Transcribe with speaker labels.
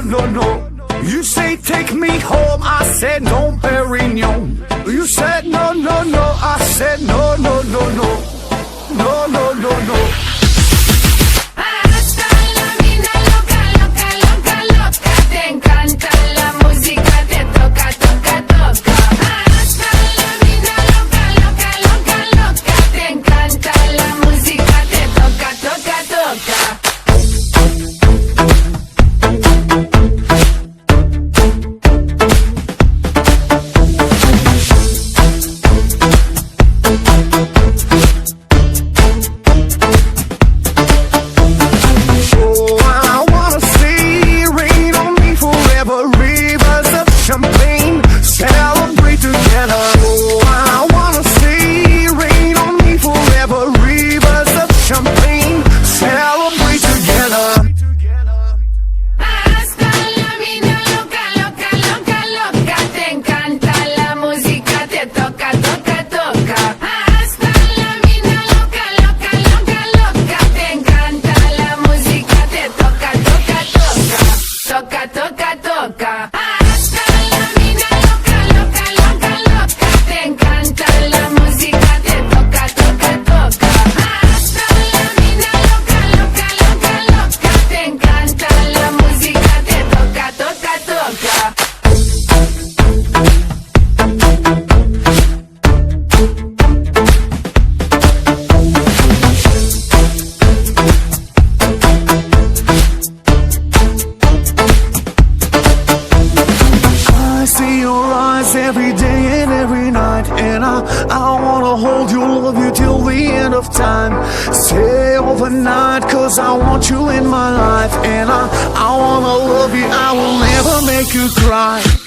Speaker 1: no, no. You say take me home, I said no, Perignon. You said no, no, no, I said no, no, no, no. No, no, no, no.
Speaker 2: Hasta la mina loca, loca, loca, loca. Te encanta la música, te toca, toca, toca. Hasta la mina loca, loca, loca, loca. Te encanta la música, te toca, toca, toca.
Speaker 1: Every day and every night, and I wanna hold you, love you till the end of time. Stay overnight, cause I want you in my life, and I wanna love you, I will never make you cry.